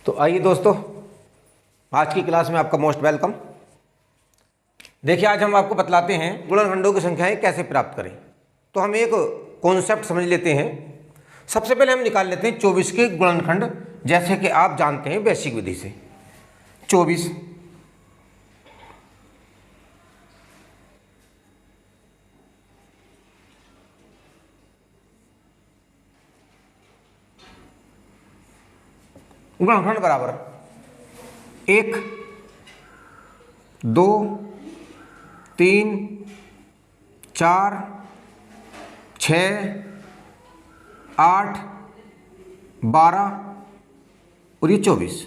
तो आइए दोस्तों, आज की क्लास में आपका मोस्ट वेलकम। देखिए, आज हम आपको बतलाते हैं गुणनखंडों की संख्याएं कैसे प्राप्त करें। तो हम एक कॉन्सेप्ट समझ लेते हैं। सबसे पहले हम निकाल लेते हैं 24 के गुणनखंड, जैसे कि आप जानते हैं बेसिक विधि से। 24 गुणनखंड बराबर 1, 2, 3, 4, 6, 8, 12 और ये 24।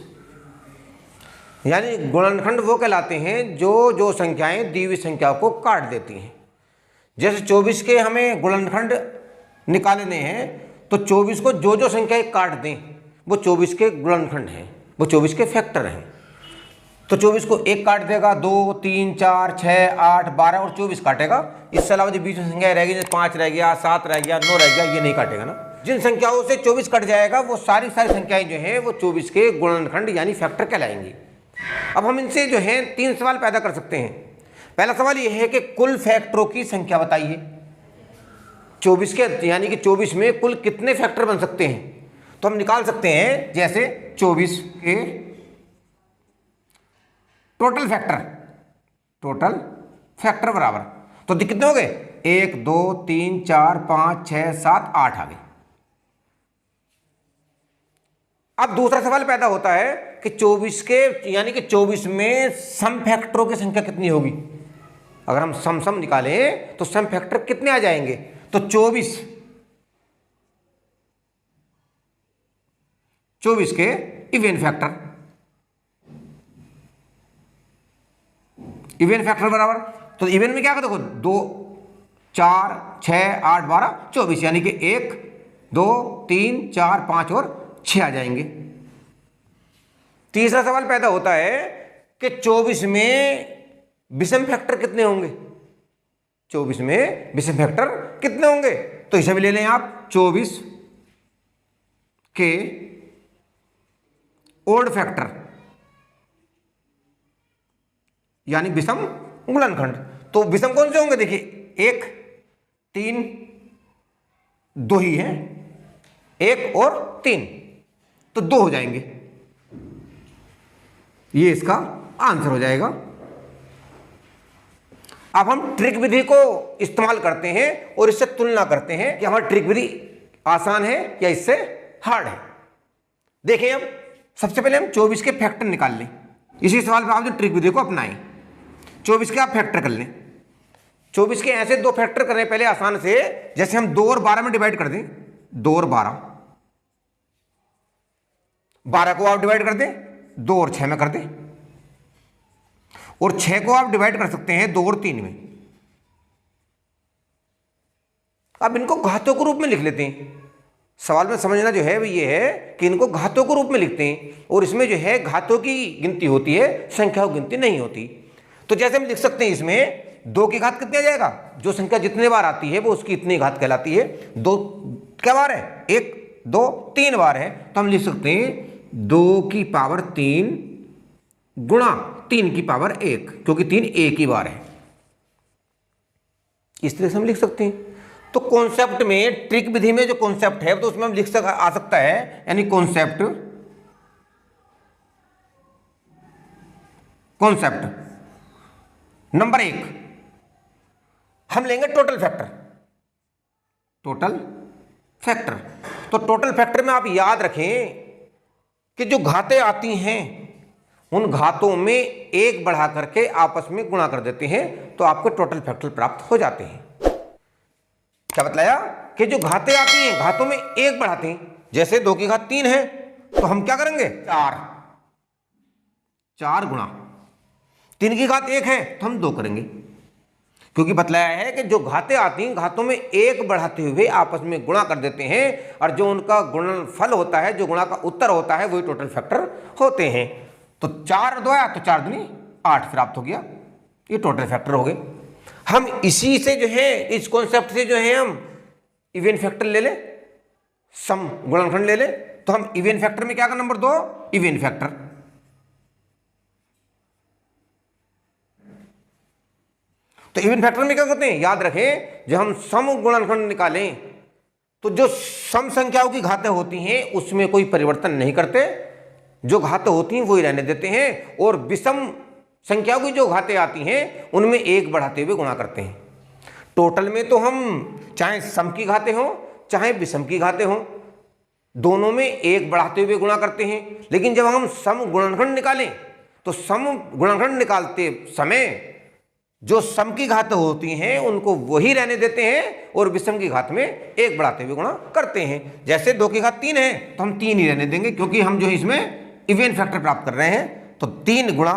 यानी गुणनखंड वो कहलाते हैं जो संख्याएं दी हुई संख्या को काट देती हैं। जैसे 24 के हमें गुणनखंड निकालने हैं, तो 24 को जो संख्याएं काट दें वो 24 के गुणनखंड हैं, वो 24 के फैक्टर हैं। तो 24 को 1 काट देगा, 2, 3, 4, 6, 8, 12 और 24 काटेगा। इससे अलावा जो बीच में संख्या रह गई, जैसे 5 रह गया, 7 रह गया, 9 रह गया, ये नहीं काटेगा ना। जिन संख्याओं से 24 कट जाएगा वो सारी संख्याएं जो हैं वो 24 के गुणनखंड यानी फैक्टर कहलाएंगी। अब हम इनसे जो है 3 सवाल पैदा कर सकते हैं। पहला सवाल ये है कि कुल फैक्टरों की संख्या बताइए। 24 के यानी कि 24 में कुल कितने फैक्टर बन सकते हैं। तो हम निकाल सकते हैं, जैसे 24 के टोटल फैक्टर बराबर, तो कितने हो गए, 1, 2, 3, 4, 5, 6, 7, 8 आ गए। अब दूसरा सवाल पैदा होता है कि 24 के यानी कि 24 में सम फैक्टरों की संख्या कितनी होगी। अगर हम सम निकालें तो सम फैक्टर कितने आ जाएंगे। तो 24 के इवन फैक्टर बराबर, तो इवन में क्या कर, देखो 2, 4, 6, 8, 12, 24 यानी कि 1, 2, 3, 4, 5 और 6 आ जाएंगे। तीसरा सवाल पैदा होता है कि 24 में विषम फैक्टर कितने होंगे। 24 में विषम फैक्टर कितने होंगे, तो इसे भी ले लें आप। 24 के ओड फैक्टर यानी विषम गुणनखंड, तो विषम कौन से होंगे, देखिए 1, 3, 2 ही है, 1 और 3, तो 2 हो जाएंगे। ये इसका आंसर हो जाएगा। अब हम ट्रिक विधि को इस्तेमाल करते हैं और इससे तुलना करते हैं कि हमारी ट्रिक विधि आसान है या इससे हार्ड है। देखें, अब सबसे पहले हम 24 के फैक्टर निकाल लें। इसी सवाल पर आप जो ट्रिक विधि को अपनाएं, 24 के आप फैक्टर कर लें। 24 के ऐसे 2 फैक्टर कर रहे हैं पहले आसान से, जैसे हम 2 और 12 में डिवाइड कर दें। 2 और 12 को आप डिवाइड कर दें 2 और 6 में कर दें, और 6 को आप डिवाइड कर सकते हैं 2 और 3 में। अब इनको घातों के रूप में लिख लेते हैं। सवाल में समझना जो है वो ये है कि इनको घातों के रूप में लिखते हैं, और इसमें जो है घातों की गिनती होती है, संख्याओं की गिनती नहीं होती। तो जैसे हम लिख सकते हैं, इसमें 2 की घात कितने आ जाएगा, जो संख्या जितने बार आती है वो उसकी इतनी घात कहलाती है। 2 क्या बार है, 1, 2, 3 बार है, तो हम लिख सकते हैं 2 की पावर 3 गुणा 3 की पावर 1, क्योंकि 3 एक ही बार है। इस तरह से हम लिख सकते हैं। तो कॉन्सेप्ट में, ट्रिक विधि में जो कॉन्सेप्ट है तो उसमें हम लिख आ सकता है, यानी कॉन्सेप्ट नंबर 1 हम लेंगे टोटल फैक्टर। तो टोटल फैक्टर में आप याद रखें कि जो घातें आती हैं उन घातों में 1 बढ़ा करके आपस में गुणा कर देते हैं, तो आपको टोटल फैक्टर प्राप्त हो जाते हैं। क्या बतलाया कि जो घातें आती हैं घातों में 1 बढ़ाते हैं। जैसे 2 की घात 3 है, तो हम क्या करेंगे, 4 गुणा 3 की घात 1 है, तो हम 2 करेंगे, क्योंकि बतलाया है कि जो घातें आती हैं घातों में 1 बढ़ाते हुए आपस में गुणा कर देते हैं, और जो उनका गुणनफल होता है, जो गुणा का उत्तर होता है, वही टोटल फैक्टर होते हैं। तो 4 2 आया तो 4 दूनी 8 प्राप्त हो गया, ये टोटल फैक्टर हो गए। हम इसी से जो है, इस कॉन्सेप्ट से जो है हम इवन फैक्टर ले लें, सम गुणनखंड ले लें, तो हम इवन फैक्टर में क्या करना, नंबर 2 इवन फैक्टर। तो इवन फैक्टर में क्या करते हैं, याद रखें, जब हम सम गुणनखंड निकालें तो जो सम संख्याओं की घातें होती हैं उसमें कोई परिवर्तन नहीं करते, जो घातें होती हैं वही रहने देते हैं, और विषम संख्याओं की जो घातें आती हैं उनमें एक बढ़ाते हुए गुणा करते हैं। टोटल में तो हम चाहे सम की घातें हों चाहे विषम की घातें हों, दोनों में एक बढ़ाते हुए गुणा करते हैं। लेकिन जब हम सम गुणनखंड निकालें तो सम गुणनखंड निकालते समय जो सम की घात होती हैं उनको वही रहने देते हैं और विषम की घात में एक बढ़ाते हुए गुणा करते हैं। जैसे 2 की घात 3 है तो हम 3 ही रहने देंगे, क्योंकि हम जो है इसमें इवन फैक्टर प्राप्त कर रहे हैं। तो 3 गुणा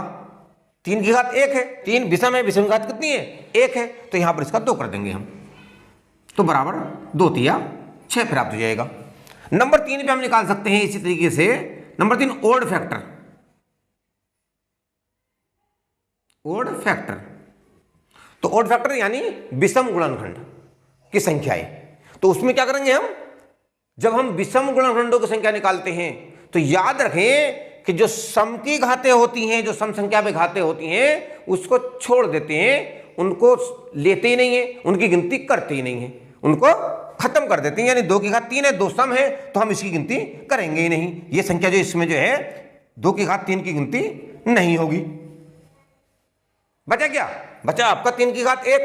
3 की घात 1 है, 3 विषम है, विषम की घात कितनी है, 1 है, तो यहां पर इसका 2 कर देंगे हम, तो बराबर 2 तिया 6 प्राप्त हो जाएगा। नंबर 3 पे हम निकाल सकते हैं इसी तरीके से, number 3 odd factor. Odd factor, तो ओड फैक्टर यानी विषम गुणनखंड की संख्याएं। तो उसमें क्या करेंगे हम, जब हम विषम गुणनखंडों की संख्या निकालते हैं तो याद रखें कि जो सम की घातें होती हैं, जो सम संख्या में घातें होती हैं उसको छोड़ देते हैं, उनको लेते ही नहीं है, उनकी गिनती करते ही नहीं है, उनको खत्म कर देते हैं। यानी 2 की घात 3 है, 2 सम है, तो हम इसकी गिनती करेंगे ही नहीं। ये संख्या जो इसमें जो है 2 की घात 3 की गिनती नहीं होगी। बचा क्या, बचा आपका 3 की घात 1,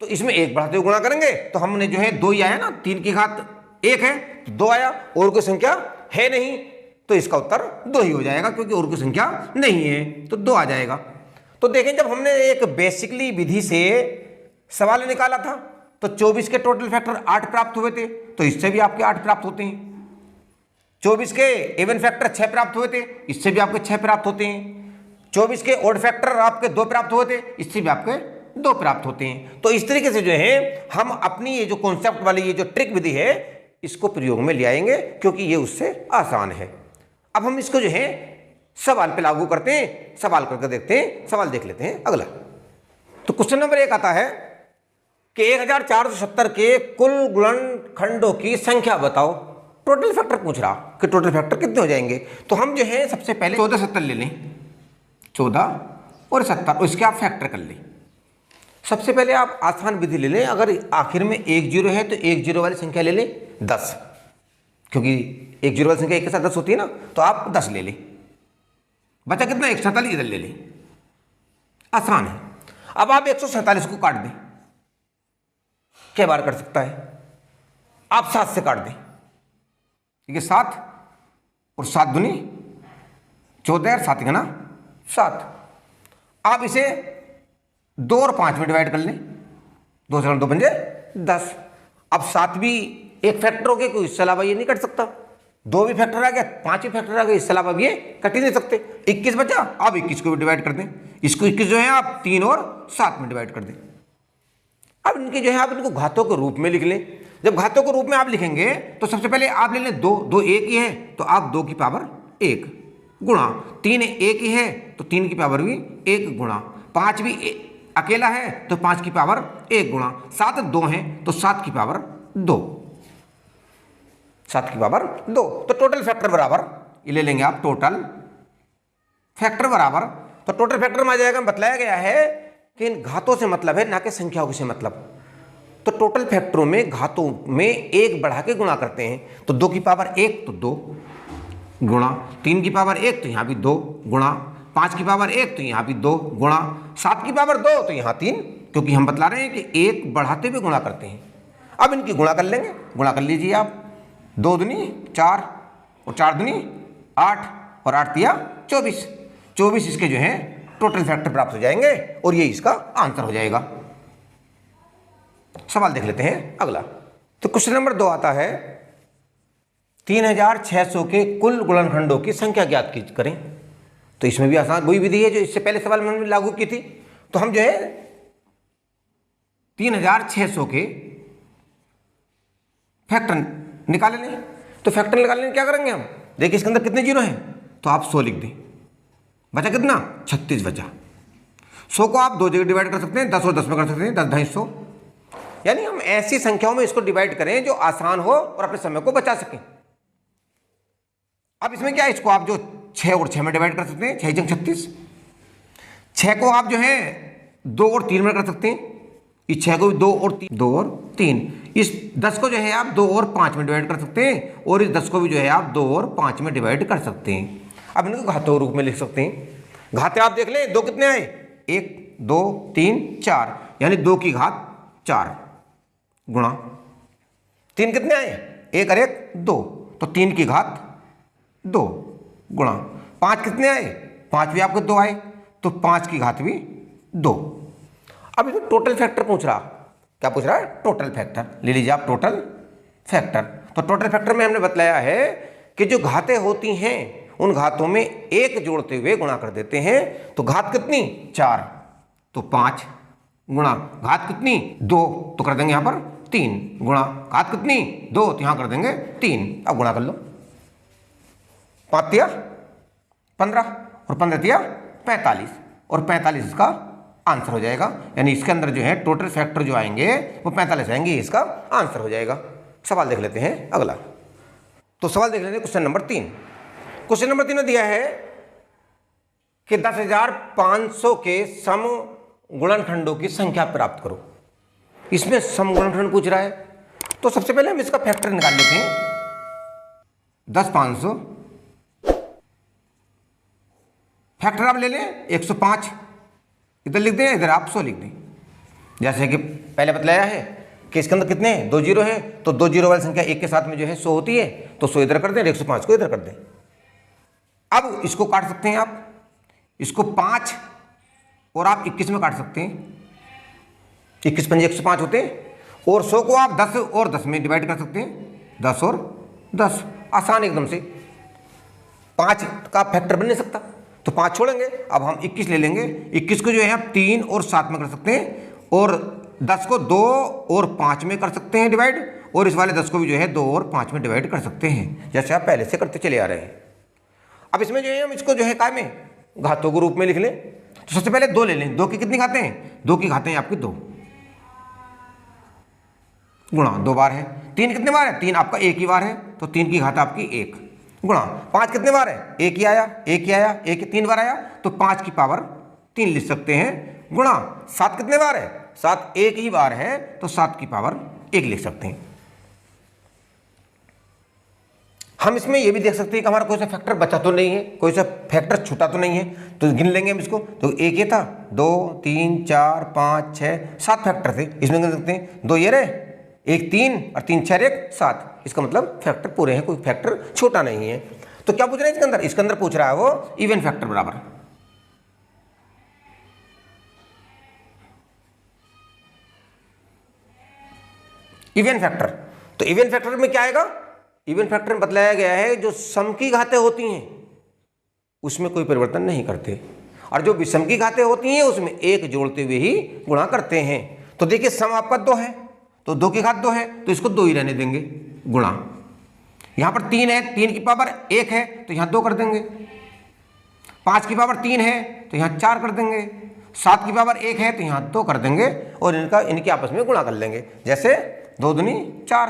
तो इसमें 1 बढ़ाते हुए गुणा करेंगे तो हमने जो है 2 ही आया ना, 3 की घात 1 है तो 2 आया, और कोई संख्या है नहीं तो इसका उत्तर 2 ही हो जाएगा, क्योंकि और कोई संख्या नहीं है तो 2 आ जाएगा। तो देखें, जब हमने एक बेसिकली विधि से सवाल निकाला था तो 24 के टोटल फैक्टर 8 प्राप्त हुए थे, तो इससे भी आपके 8 प्राप्त होते हैं। 24 के इवन फैक्टर 6 प्राप्त हुए थे, इससे भी आपके 6 प्राप्त होते हैं। 24 के ओड फैक्टर आपके 2 प्राप्त हुए थे, इससे भी आपके 2 प्राप्त होते हैं। तो इस तरीके से जो है हम अपनी ये जो कॉन्सेप्ट वाली ये जो ट्रिक विधि है इसको प्रयोग में ले आएंगे, क्योंकि ये उससे आसान है। अब हम इसको जो है सवाल पे लागू करते हैं, सवाल करके देखते हैं। सवाल देख लेते हैं अगला। तो क्वेश्चन नंबर 1 आता है कि 1470 के कुल गुणनखंडों की संख्या बताओ। टोटल फैक्टर पूछ रहा कि टोटल फैक्टर कितने हो जाएंगे। तो हम जो है सबसे पहले 14 70 ले लें, 14 और 70, और इसके आप फैक्टर कर लें। सबसे पहले आप आसान विधि ले लें, अगर आखिर में 1 0 है तो 1 0 वाली संख्या ले लें 10, क्योंकि 1 0 वाली संख्या 1 के साथ 10 होती है ना, तो आप 10 ले लें। बचा कितना, 147 इधर ले लें, आसान है। अब आप 147 को काट दें, क्या बार कर सकता है, आप 7 से काट दें, ठीक है, 7 और 7 दूनी 14 और 7 ना 7। आप इसे 2 और 5 में डिवाइड कर लें, 2 से 2 बन जाए 10। अब 7 भी एक फैक्टर हो गया, कोई इससे अलावा ये नहीं कट सकता। 2 भी फैक्टर आ गया, 5 भी फैक्टर आ गया, इससे अलावा भी ये कट ही नहीं सकते। 21 बचा, आप 21 को भी डिवाइड कर दें, इसको 21 जो है आप 3 और 7 में डिवाइड कर दें। अब इनके जो है आप इनको घातों के रूप में लिख लें। जब घातों के रूप में आप लिखेंगे तो सबसे पहले आप ले लें 2, 2 1 ही है तो आप 2 की पावर 1 गुणा, 3 1 ही है तो 3 की पावर भी 1 गुणा, 5 भी अकेला है तो 5 की पावर 1 गुणा, 7 2 है तो 7 की पावर 2, 7 की पावर 2। तो टोटल फैक्टर बराबर ये ले लेंगे आप, टोटल फैक्टर बराबर, तो टोटल फैक्टर में आ जाएगा, बतलाया गया है कि इन घातों से मतलब है ना कि संख्याओं से मतलब। तो टोटल फैक्टरों में घातों में 1 बढ़ा के गुणा करते हैं, तो 2 की पावर 1 तो 2 गुणा, 3 की पावर 1 तो यहाँ भी 2 गुणा, 5 की पावर 1 तो यहाँ भी 2 गुणा, 7 की पावर 2 तो यहाँ 3, क्योंकि हम बतला रहे हैं कि 1 बढ़ाते हुए गुणा करते हैं। अब इनकी गुणा कर लेंगे, गुणा कर लीजिए आप, 2 दूनी 4 और 4 दूनी 8 और 8 तिया 24, 24 इसके जो है टोटल फैक्टर प्राप्त हो जाएंगे और ये इसका आंसर हो जाएगा। सवाल देख लेते हैं अगला। तो क्वेश्चन नंबर 2 आता है 3600 के कुल गुणनखंडों की संख्या ज्ञात करें। तो इसमें भी आसान वही विधि है जो इससे पहले सवाल में हमने लागू की थी। तो हम जो है 3600 के फैक्टर निकाल लें। तो फैक्टर निकालने में क्या करेंगे हम, देखिए इसके अंदर कितने जीरो हैं, तो आप 100 लिख दें, बचा कितना 36 बचा। 100 को आप 2 जगह डिवाइड कर सकते हैं, 10 और 10 में कर सकते हैं, 10 250। यानी हम ऐसी संख्याओं में इसको डिवाइड करें जो आसान हो और अपने समय को बचा सकें। अब इसमें क्या है, इसको आप जो 6 और 6 में डिवाइड कर सकते हैं, 6 जंग 36। 6 को आप जो है 2 और 3 में कर सकते हैं, इस 6 को भी 2 और 3। इस 10 को जो है आप 2 और 5 में डिवाइड कर सकते हैं, और इस 10 को भी जो है आप 2 और 5 में डिवाइड कर सकते हैं। अब इनको घातों रूप में लिख सकते हैं। घाते आप देख लें, 2 कितने आए, 1 2 3 4, यानी 2 की घात 4 गुणा 3 कितने आए, 1 और 1 2, तो 3 की घात 2 गुणा 5 कितने आए, 5 भी आपको 2 आए, तो 5 की घात भी 2। अब इसमें टोटल फैक्टर पूछ रहा, क्या पूछ रहा है, टोटल फैक्टर ले लीजिए आप, टोटल फैक्टर। तो टोटल फैक्टर में हमने बतलाया है कि जो घातें होती हैं उन घातों में 1 जोड़ते हुए गुणा कर देते हैं। तो घात कितनी, 4, तो 5 गुणा घात कितनी, 2, तो कर देंगे यहाँ पर 3 गुणा घात कितनी, 2, तो यहाँ कर देंगे 3। अब गुणा कर लो, 5 तिया 15 और 15 तिया 45, और 45 इसका आंसर हो जाएगा। यानी इसके अंदर जो है टोटल फैक्टर जो आएंगे वो 45 आएंगे, इसका आंसर हो जाएगा। सवाल देख लेते हैं अगला। तो सवाल देख लेते हैं क्वेश्चन नंबर 3। क्वेश्चन नंबर 3 में दिया है कि 10,500 के सम गुणनखंडों की संख्या प्राप्त करो। इसमें सम गुणनखंड पूछ रहा है, तो सबसे पहले हम इसका फैक्टर निकाल लेते हैं। 10,500 फैक्टर आप ले लें 105, इधर लिख दें, इधर आप 100 लिख दें। जैसे कि पहले बतलाया है कि इसके अंदर कितने हैं, 2 जीरो है, तो 2 जीरो वाली संख्या 1 के साथ में जो है 100 होती है, तो 100 इधर कर दें, 105 को इधर कर दें। अब इसको काट सकते हैं आप, इसको 5 और आप 21 में काट सकते हैं, 21 पंजे 105 होते हैं, और 100 को आप 10 और 10 में डिवाइड कर सकते हैं, 10 और 10, आसान एकदम से। 5 का फैक्टर बन नहीं सकता, तो 5 छोड़ेंगे, अब हम 21 ले लेंगे। 21 को जो है आप 3 और 7 में कर सकते हैं, और 10 को 2 और 5 में कर सकते हैं डिवाइड, और इस वाले 10 को भी जो है 2 और 5 में डिवाइड कर सकते हैं, जैसे आप पहले से करते चले आ रहे हैं। अब इसमें जो है हम इसको जो है काय में घातों के रूप में लिख लें। तो सबसे पहले 2 ले लें, 2 की कितनी घातें हैं, 2 की घातें आपकी 2 गुणा 2 बार है। 3 कितने बार है, 3 आपका 1 ही बार है, तो 3 की घात आपकी 1 गुणा 5 कितने बार है, 1 ही आया, 1 ही आया, 1 3 बार आया, तो 5 की पावर 3 लिख सकते हैं, गुणा 7 कितने बार है, 7 1 ही बार है, तो 7 की पावर 1 लिख सकते हैं। हम इसमें यह भी देख सकते हैं कि हमारा कोई सा फैक्टर बचा तो नहीं है, कोई सा फैक्टर छूटा तो नहीं है, तो गिन लेंगे हम इसको। तो 1 ये था, 2 3 4 5 6 7 फैक्टर थे, इसमें गिन सकते हैं। 2 ये रहे, 1 3 और 3 6 1 7, इसका मतलब फैक्टर पूरे हैं, कोई फैक्टर छोटा नहीं है। तो क्या पूछ रहे हैं इसके अंदर, इसके अंदर पूछ रहा है वो इवन फैक्टर बराबर। इवन फैक्टर, तो इवन फैक्टर में क्या आएगा, इवन फैक्टर में बतलाया गया है जो सम की घातें होती हैं उसमें कोई परिवर्तन नहीं करते, और जो विषम की घातें होती हैं उसमें 1 जोड़ते हुए ही गुणा करते हैं। तो देखिए सम आपका 2 है, तो 2 की घात 2 है, तो इसको 2 ही रहने देंगे, गुणा यहां पर 3 है, 3 की पावर 1 है, तो यहां 2 कर देंगे। 5 की पावर 3 है, तो यहां 4 कर देंगे। 7 की पावर 1 है, तो यहां 2 कर देंगे, और इनके आपस में गुणा कर लेंगे। जैसे 2 दूनी 4,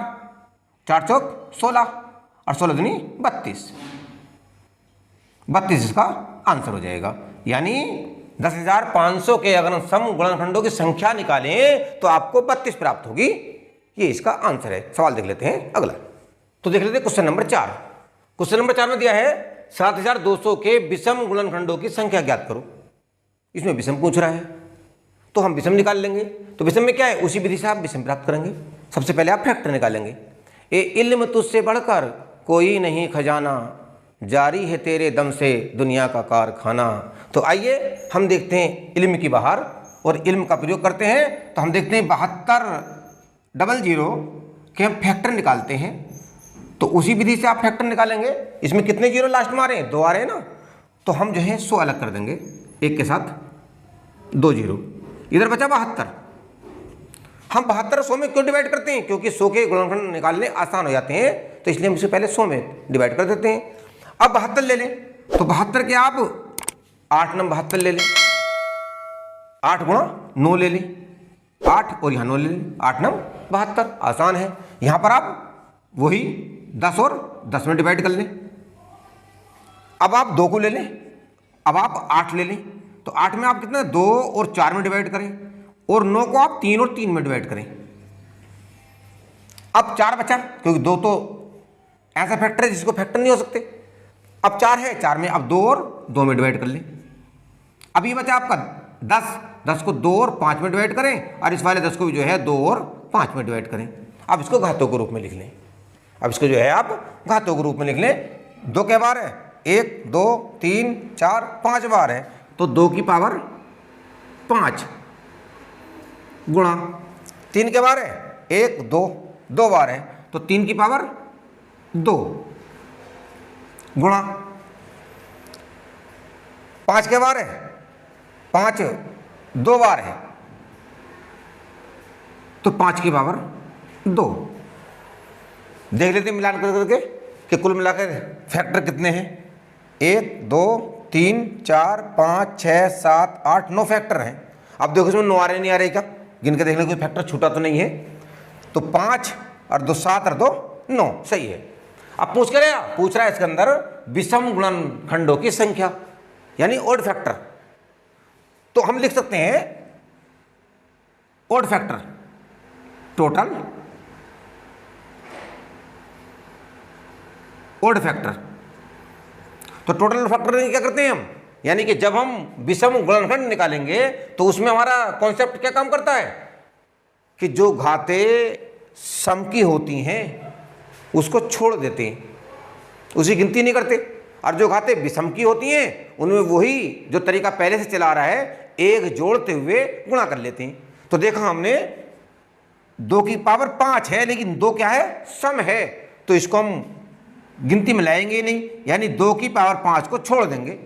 4 चौक 16, और 16 दूनी 32, 32 इसका आंसर हो जाएगा। यानी 10,500 के अगर हम सम गुणनखंडों की संख्या निकालें तो आपको 32 प्राप्त होगी, ये इसका आंसर है। सवाल देख लेते हैं अगला। तो देख लेते हैं क्वेश्चन नंबर 4। क्वेश्चन नंबर 4 में दिया है 7,200 के विषम गुणनखंडों की संख्या ज्ञात करो। इसमें विषम पूछ रहा है, तो हम विषम निकाल लेंगे। तो विषम में क्या है, उसी विधि से आप विषम प्राप्त करेंगे। सबसे पहले आप फैक्टर निकालेंगे। ए इल्म तुझसे बढ़कर कोई नहीं खजाना, जारी है तेरे दम से दुनिया का कारखाना। तो आइए हम देखते हैं इल्म की बाहर, और इल्म का प्रयोग करते हैं। तो हम देखते हैं 7200 के हम फैक्टर निकालते हैं। तो उसी विधि से आप फैक्टर निकालेंगे। इसमें कितने जीरो लास्ट में आ रहे हैं, 2 आ रहे हैं ना, तो हम जो है 100 अलग कर देंगे, 1 के साथ 2 जीरो। इधर बचा 72। हम 72 100 में क्यों डिवाइड करते हैं, क्योंकि 100 के गुणनखंड निकालने आसान हो जाते हैं, तो इसलिए हम इसे पहले 100 में डिवाइड कर देते हैं। अब 72 ले लें, तो 72 के आप 8 नंबर 72 ले लें, 8 गुणा 9 ले लें, 8 और यहाँ 9 ले लें, 8 नंबर 72, आसान है। यहाँ पर आप वही 10 और 10 में डिवाइड कर लें, अब आप 2 को ले लें, अब आप 8 ले लें, तो 8 में आप कितना 2 और 4 में डिवाइड करें, और 9 को आप 3 और 3 में डिवाइड करें। अब 4 बचा, क्योंकि 2 तो ऐसा फैक्टर है जिसको फैक्टर नहीं हो सकते। अब 4 है, 4 में अब 2 और 2 में डिवाइड कर लें। अब ये बचा आपका 10, 10 को 2 और 5 में डिवाइड करें, और इस वाले 10 को भी जो है 2 और 5 में डिवाइड करें। अब इसको घातों के रूप में लिख लें। अब इसको जो है आप घातों के रूप में लिख लें। 2 के बार है, 1 2 3 4 5 बार है, तो 2 की पावर 5 गुणा 3 के बार है, 1 2 2 बार है, तो 3 की पावर 2 गुणा 5 के बार है, 5 2 बार है, तो 5 की पावर 2। देख लेते मिलान कर करके कि कुल मिलाकर फैक्टर कितने हैं। 1 2 3 4 5 6 7 8 9 फैक्टर हैं। अब देखो इसमें 9 आ रहे नहीं आ रहे, क्या गिन के देख लें कोई फैक्टर छूटा तो नहीं है। तो 5 और 2 7 और 2 9 सही है। अब पूछ रहा है इसके अंदर विषम गुणनखंडों की संख्या, यानी ओड फैक्टर। तो हम लिख सकते हैं odd factor total odd factor. तो टोटल फैक्टर क्या करते हैं हम, यानी कि जब हम विषम गुणनखंड निकालेंगे तो उसमें हमारा कॉन्सेप्ट क्या काम करता है कि जो घातें सम की होती हैं उसको छोड़ देते हैं, उसकी गिनती नहीं करते, और जो घातें विषम की होती हैं उनमें वही जो तरीका पहले से चला रहा है, एक जोड़ते हुए गुणा कर लेते हैं। तो देखा हमने 2 की पावर 5 है, लेकिन 2 क्या है, सम है, तो इसको हम गिनती में लाएंगे ही नहीं, यानी 2 की पावर 5 को छोड़ देंगे,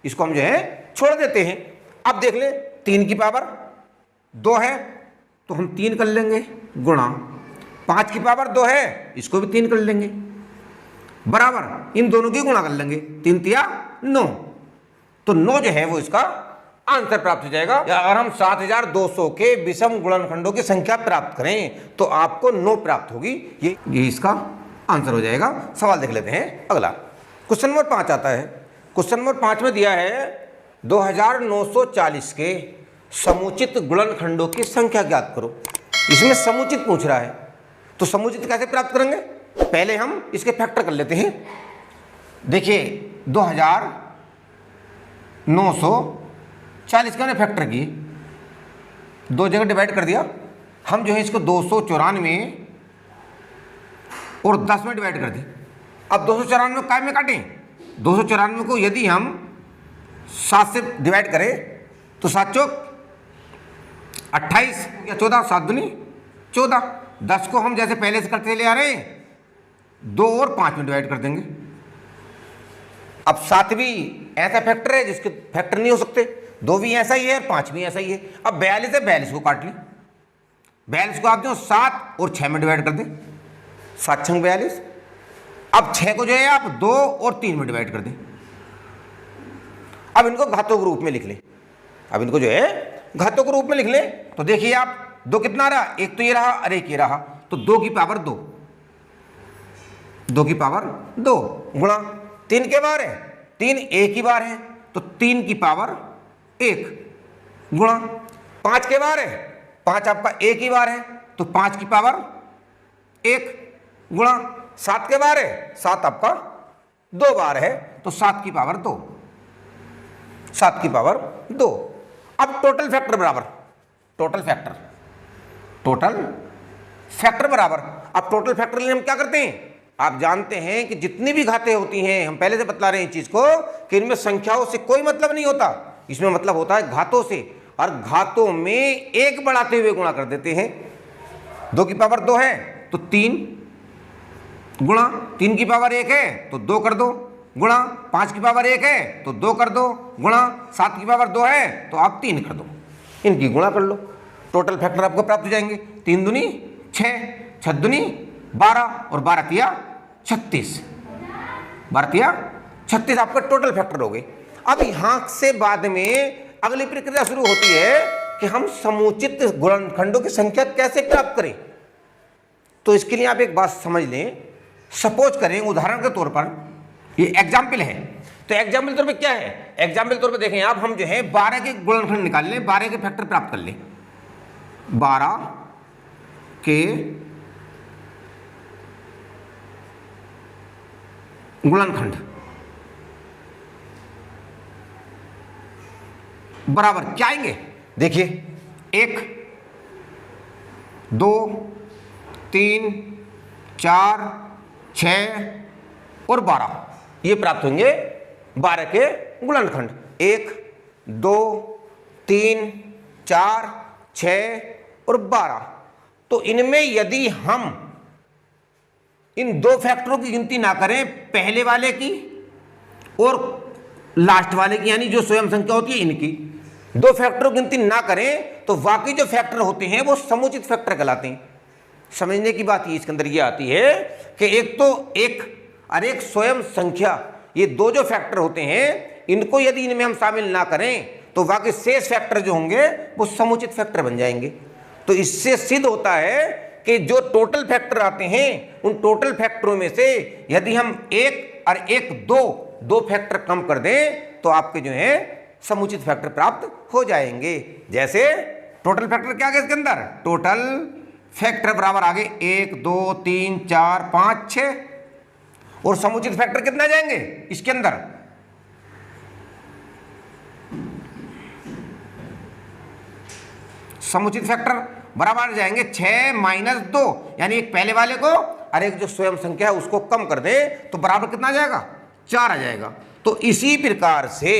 इसको हम जो है छोड़ देते हैं। अब देख ले 3 की पावर 2 है, तो हम 3 कर लेंगे गुणा 5 की पावर 2 है, इसको भी 3 कर लेंगे, बराबर इन दोनों की गुणा कर लेंगे, 3 तिया 9, तो 9 जो है वो इसका आंसर प्राप्त हो जाएगा। या अगर हम 7200 के विषम गुणनखंडों की संख्या प्राप्त करें तो आपको 9 प्राप्त होगी। ये इसका आंसर हो जाएगा। सवाल देख लेते हैं अगला। क्वेश्चन नंबर 5 आता है। क्वेश्चन नंबर 5 में दिया है 2940 के समुचित गुणनखंडों की संख्या ज्ञात करो। इसमें समुचित पूछ रहा है, तो समुचित कैसे प्राप्त करेंगे, पहले हम इसके फैक्टर कर लेते हैं। देखिए 2940 का मैंने फैक्टर की 2 जगह डिवाइड कर दिया। हम जो है इसको 294 और 10 में डिवाइड कर दी। अब 294 काय में काटें, 294 को यदि हम 7 से डिवाइड करें तो 7 चौक 28 या 14, 7 दूनी 14। 10 को हम जैसे पहले से करते ले आ रहे हैं 2 और 5 में डिवाइड कर देंगे। अब 7 भी ऐसा फैक्टर है जिसके फैक्टर नहीं हो सकते, 2 भी ऐसा ही है और 5 भी ऐसा ही है। अब 42 है, 42 को काट लें, 42 को आप जो 7 और 6 में डिवाइड कर दें, 7 छंग 42। अब 6 को जो है आप 2 और 3 में डिवाइड कर दें। अब इनको घातों के रूप में लिख लें, अब इनको जो है घातों के रूप में लिख लें। तो देखिए आप 2 कितना रहा, एक तो ये रहा और एक ये रहा, तो 2 की पावर 2, 2 की पावर 2 गुणा 3 के बार है, 3 एक ही बार है, तो 3 की पावर 1 गुणा 5 के बार है, 5 आपका एक ही बार है, तो 5 की पावर 1 गुणा 7 के बार है, 7 आपका 2 बार है, तो 7 की पावर 2, 7 की पावर 2। अब टोटल फैक्टर बराबर टोटल फैक्टर बराबर। अब टोटल फैक्टर लिए हम क्या करते हैं, आप जानते हैं कि जितनी भी घातें होती हैं, हम पहले से बतला रहे हैं इस चीज को कि इनमें संख्याओं से कोई मतलब नहीं होता, इसमें मतलब होता है घातों से, और घातों में एक बढ़ाते हुए गुणा कर देते हैं। 2 की पावर 2 है तो 3 गुणा 3 की पावर 1 है तो 2 कर दो, गुणा 5 की पावर 1 है तो 2 कर दो, गुणा 7 की पावर 2 है तो आप 3 कर दो, इनकी गुणा कर लो, टोटल फैक्टर आपको प्राप्त हो जाएंगे। 3 दूनी 6, 6 दूनी 12 और 12 तिया 36, 12 तिया 36 आपका टोटल फैक्टर हो गए। अब यहां से बाद में अगली प्रक्रिया शुरू होती है कि हम समुचित गुणनखंडों की संख्या कैसे प्राप्त करें। तो इसके लिए आप एक बात समझ लें, सपोज करें उदाहरण के तौर पर ये एग्जाम्पल है। तो एग्जाम्पल तौर पे क्या है, एग्जाम्पल तौर पे देखें आप, हम जो है 12 के गुणनखंड निकाल लें, 12 के फैक्टर प्राप्त कर लें। 12 के गुणनखंड बराबर क्या आएंगे, देखिए 1 2 3 4 6 और 12, ये प्राप्त होंगे 12 के गुणनखंड। 1 2 3 4 6 और 12। तो इनमें यदि हम इन दो फैक्टरों की गिनती ना करें, पहले वाले की और लास्ट वाले की, यानी जो स्वयं संख्या होती है इनकी, दो फैक्टरों की गिनती ना करें, तो बाकी जो फैक्टर होते हैं वो समुचित फैक्टर कहलाते हैं। समझने की बात इसके अंदर ये आती है कि एक तो एक और एक स्वयं संख्या, ये दो जो फैक्टर होते हैं, इनको यदि इनमें हम शामिल ना करें तो बाकी शेष फैक्टर जो होंगे वो समुचित फैक्टर बन जाएंगे। तो इससे सिद्ध होता है कि जो टोटल फैक्टर आते हैं, उन टोटल फैक्टरों में से यदि हम एक और एक दो फैक्टर कम कर दें तो आपके जो है समुचित फैक्टर प्राप्त हो जाएंगे। जैसे टोटल फैक्टर क्या है इसके अंदर, टोटल फैक्टर बराबर आगे 1 2 3 4 5 6, और समुचित फैक्टर कितने आ जाएंगे इसके अंदर, समुचित फैक्टर बराबर आ जाएंगे 6 माइनस 2, यानी एक पहले वाले को और एक जो स्वयं संख्या है उसको कम कर दे तो बराबर कितना आ जाएगा, 4 आ जाएगा। तो इसी प्रकार से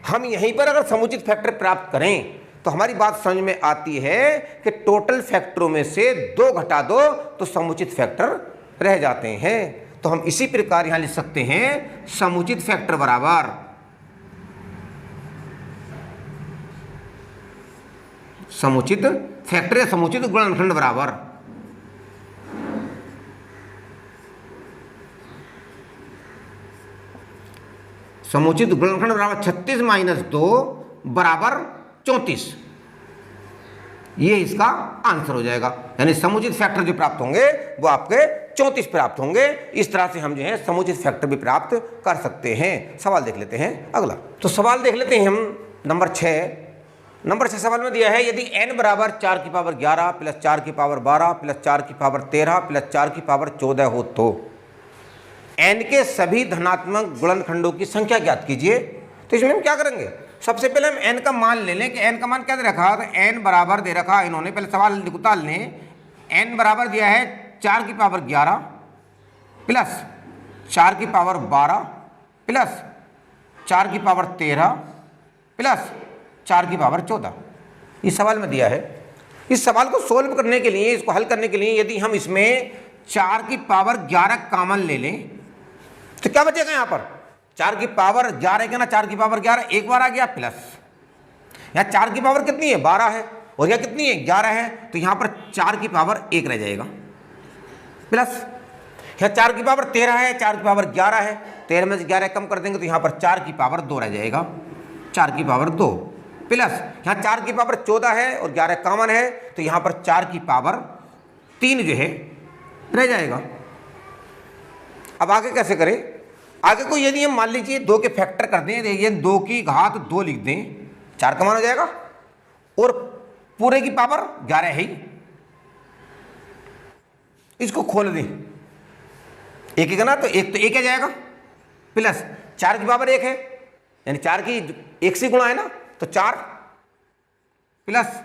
हम यहीं पर अगर समुचित फैक्टर प्राप्त करें तो हमारी बात समझ में आती है कि टोटल फैक्टरों में से 2 घटा दो तो समुचित फैक्टर रह जाते हैं। तो हम इसी प्रकार यहां लिख सकते हैं समुचित फैक्टर बराबर समुचित फैक्टर या समुचित गुणनखंड बराबर समुचित गुणनखंड बराबर 36 माइनस 2 बराबर 34। ये इसका आंसर हो जाएगा, यानी समुचित फैक्टर जो प्राप्त होंगे वो आपके 34 प्राप्त होंगे। इस तरह से हम जो है समुचित फैक्टर भी प्राप्त कर सकते हैं। सवाल देख लेते हैं अगला। तो सवाल देख लेते हैं हम नंबर 6 सवाल में दिया है, यदि n बराबर 4 की पावर 11 प्लस 4 की पावर 12 प्लस 4 की पावर 13 प्लस 4 की पावर 14 हो तो n के सभी धनात्मक गुणनखंडों की संख्या ज्ञात कीजिए। तो इसमें हम क्या करेंगे, सबसे पहले हम n का मान ले लें कि n का मान क्या दे रखा, तो n बराबर दे रखा इन्होंने, पहले सवाल निकाल लें। n बराबर दिया है 4 की पावर 11 प्लस 4 की पावर 12 प्लस 4 की पावर 13 प्लस 4 की पावर 14, इस सवाल में दिया है। इस सवाल को सोल्व करने के लिए, इसको हल करने के लिए यदि हम इसमें 4 की पावर 11 कॉमन ले लें तो क्या बचेगा, यहाँ पर 4 की पावर 11 क्या ना, 4 की पावर 11 एक बार आ गया, प्लस यहाँ 4 की पावर कितनी है 12 है, और यह कितनी है 11 है, तो यहाँ पर 4 की पावर 1 रह जाएगा, प्लस यहाँ 4 की पावर 13 है, 4 की पावर 11 है, 13 में से 11 कम कर देंगे तो यहाँ पर 4 की पावर 2 रह जाएगा, 4 की पावर 2, प्लस यहाँ 4 की पावर 14 है और 11 कॉमन है तो यहाँ पर 4 की पावर 3 जो है रह जाएगा। अब आगे कैसे करें, आगे को यदि हम मान लीजिए 2 के फैक्टर कर दें, देखिए 2 की घात 2 लिख दें, 4 का मान हो जाएगा, और पूरे की पावर 11 है ही, इसको खोल दें, एक है ना, तो एक तो एक आ जाएगा, प्लस 4 की पावर 1 है, यानी 4 की 1 से गुणा है ना, तो 4 प्लस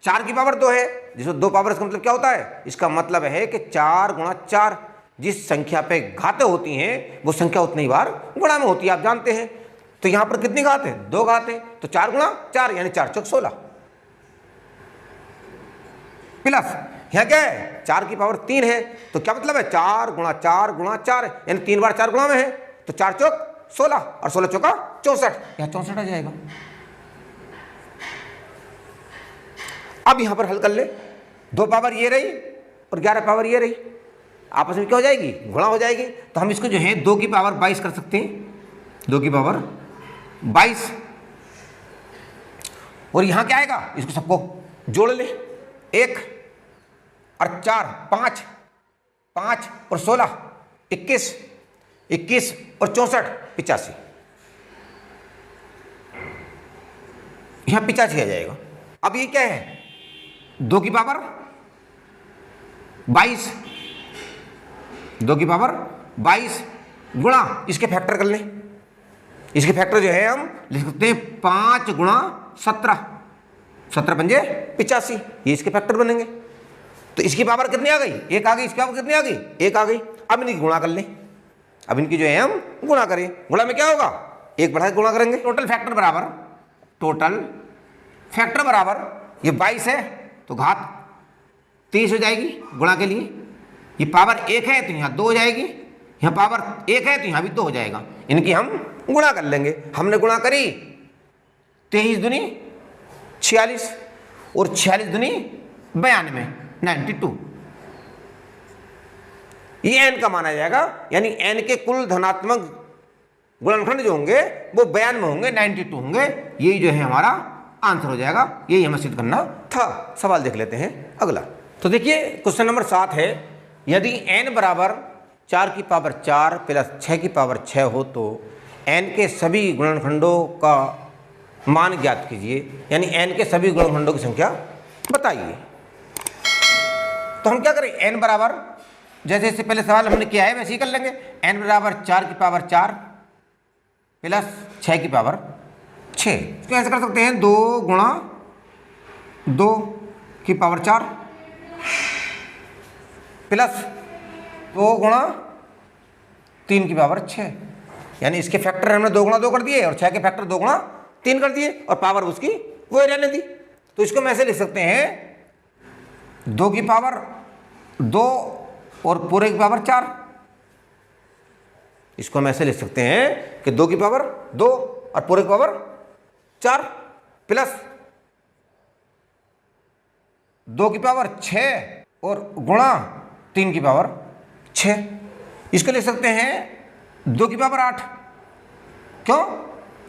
4 की पावर 2 है, जिसमें 2 पावर, इसका मतलब क्या होता है, इसका मतलब है कि 4 गुणा 4, जिस संख्या पे घातें होती हैं वो संख्या उतनी ही बार गुणा में होती है, आप जानते हैं। तो यहां पर कितनी घात है, 2 घात है, तो 4 गुणा 4 यानी 4 चौक 16, प्लस यहाँ क्या है 4 की पावर 3 है, तो क्या मतलब है 4 गुणा 4 गुणा 4 यानी 3 बार 4 गुणा में है, तो 4 चौक 16 और 16 चौका 64, यहाँ 64 आ जाएगा। अब यहां पर हल कर ले, 2 पावर ये रही और 11 पावर ये रही, आपस में क्या हो जाएगी, गुणा हो जाएगी, तो हम इसको जो है 2 की पावर 22 कर सकते हैं, 2 की पावर 22, और यहां क्या आएगा, इसको सबको जोड़ ले, 1 और 4 5 5 और 16 21, 21 और 64 85, यहां 85 आ जाएगा। अब ये क्या है, 2 की पावर 22, 2 की पावर 22 गुणा इसके फैक्टर कर लें। इसके फैक्टर जो है हम लिख सकते हैं 5 गुणा 17, 17 पंजे 85, ये इसके फैक्टर बनेंगे। तो इसकी पावर कितनी आ गई, 1 आ गई। इसकी पावर कितनी आ गई, 1 आ गई। अब इनकी गुणा कर लें। अब इनकी जो है हम गुणा करें। गुणा में क्या होगा, 1 बढ़ा के गुणा करेंगे। टोटल फैक्टर बराबर, टोटल फैक्टर बराबर, ये 22 है तो घात 23 हो जाएगी गुणा के लिए। ये पावर 1 है तो यहाँ 2 हो जाएगी, यहाँ पावर 1 है तो यहाँ भी 2 हो जाएगा। इनकी हम गुणा कर लेंगे। हमने गुणा करी 23 दूनी 46 और 46 दूनी 92, 92। ये n का माना जाएगा, यानी n के कुल धनात्मक गुणनखंड जो होंगे वो 92 होंगे, 92 होंगे। यही जो है हमारा आंसर हो जाएगा। यही हमें सिद्ध करना था। सवाल देख लेते हैं अगला। तो देखिए क्वेश्चन नंबर 7 है, यदि n बराबर 4 की पावर 4 प्लस 6 की पावर 6 हो तो n के सभी गुणनखंडों का मान ज्ञात कीजिए, यानी n के सभी गुणनखंडों की संख्या बताइए। तो हम क्या करें, n बराबर, जैसे इससे पहले सवाल हमने किया है वैसे ही कर लेंगे। n बराबर 4 की पावर 4 प्लस 6 की पावर 6। इसको ऐसे कर सकते हैं 2 गुणा 2 की पावर 4 प्लस 2 गुणा 3 की पावर 6, यानी इसके फैक्टर हमने 2 गुणा 2 कर दिए और 6 के फैक्टर 2 गुणा 3 कर दिए और पावर उसकी वो रहने दी। तो इसको हम ऐसे लिख सकते हैं 2 की पावर 2 और पूरे की पावर 4। इसको हम ऐसे लिख सकते हैं कि 2 की पावर 2 और पूरे की पावर 4 प्लस 2 की पावर 6 और गुणा 3 की पावर 6। इसको लिख सकते हैं 2 की पावर 8। क्यों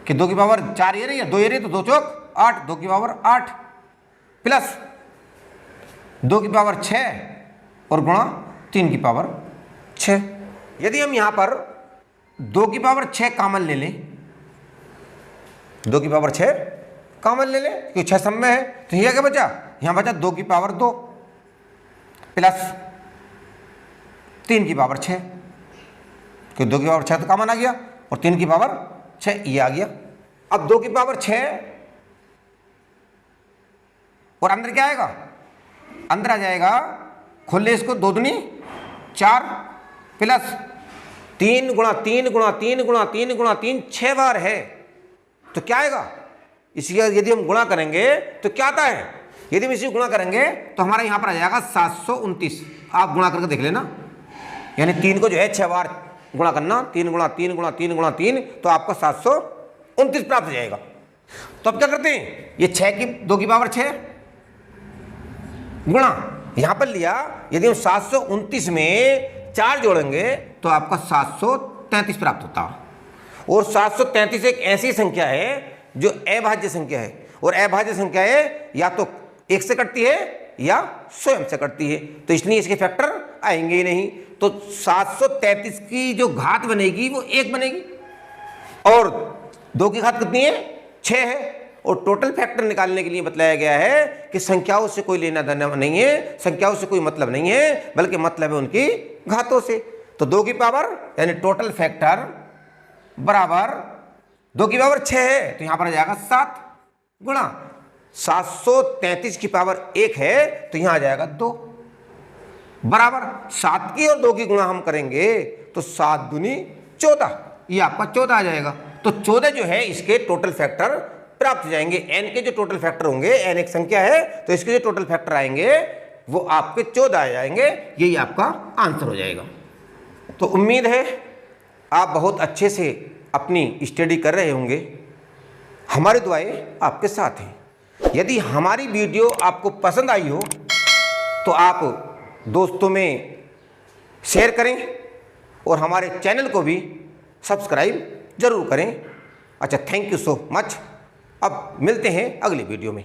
कि 2 की पावर 4 ये रही है, 2 ये रही, तो 2 चौक 8, 2 की पावर 8 प्लस 2 की पावर 6 और गुणा 3 की पावर 6। यदि हम यहां पर 2 की पावर 6 कॉमन ले लें, 2 की पावर 6 कॉमन ले लें क्योंकि 6 सब में है, तो यह क्या बचा, यहां बचा 2 की पावर 2 प्लस 3 की पावर 6, क्योंकि 2 की पावर 6 तो कॉमन आ गया और 3 की पावर 6 ये आ गया। अब 2 की पावर 6 और अंदर क्या आएगा, अंदर आ जाएगा, खोल ले इसको, 2 दूनी 4 प्लस 3 गुणा 3 गुणा 3 गुणा 3 गुणा 3 6 बार है, तो क्या आएगा, इसी यदि हम गुणा करेंगे तो क्या आता है, यदि हम इसी गुणा करेंगे तो हमारा यहां पर आ जाएगा 729। आप गुणा करके देख लेना, यानी 3 को जो है 6 बार गुणा करना, 3 गुणा 3 गुणा 3 गुणा 3, तो आपको 729 प्राप्त हो जाएगा। तो अब क्या करते हैं, ये 6 की 2 की पावर 6 गुणा यहां पर लिया, यदि हम 729 में 4 जोड़ेंगे तो आपका 733 प्राप्त होता है। और 733 एक ऐसी संख्या है जो अभाज्य संख्या है, और अभाज्य संख्या है या तो 1 से कटती है या स्वयं से कटती है, तो इसलिए इसके फैक्टर आएंगे ही नहीं। तो 733 की जो घात बनेगी वो 1 बनेगी, और 2 की घात कितनी है, 6 है। और टोटल फैक्टर निकालने के लिए बताया गया है कि संख्याओं से कोई लेना देना नहीं है, संख्याओं से कोई मतलब नहीं है, बल्कि मतलब है उनकी घातों से। तो 2 की पावर यानी टोटल फैक्टर बराबर 2 की पावर 6 है, तो यहां पर आ जाएगा 7 गुणा 733 की पावर 1 है, तो यहां आ जाएगा 2 बराबर 7 की और 2 की गुणा हम करेंगे तो 7 दूनी 14, ये आपका 14 आ जाएगा। तो 14 जो है इसके टोटल फैक्टर प्राप्त हो जाएंगे। n के जो टोटल फैक्टर होंगे, n एक संख्या है तो इसके जो टोटल फैक्टर आएंगे वो आपके 14 आ जाएंगे, यही आपका आंसर हो जाएगा। तो उम्मीद है आप बहुत अच्छे से अपनी स्टडी कर रहे होंगे, हमारी दुआएं आपके साथ हैं। यदि हमारी वीडियो आपको पसंद आई हो तो आप दोस्तों में शेयर करें और हमारे चैनल को भी सब्सक्राइब जरूर करें। अच्छा, थैंक यू सो मच। अब मिलते हैं अगली वीडियो में।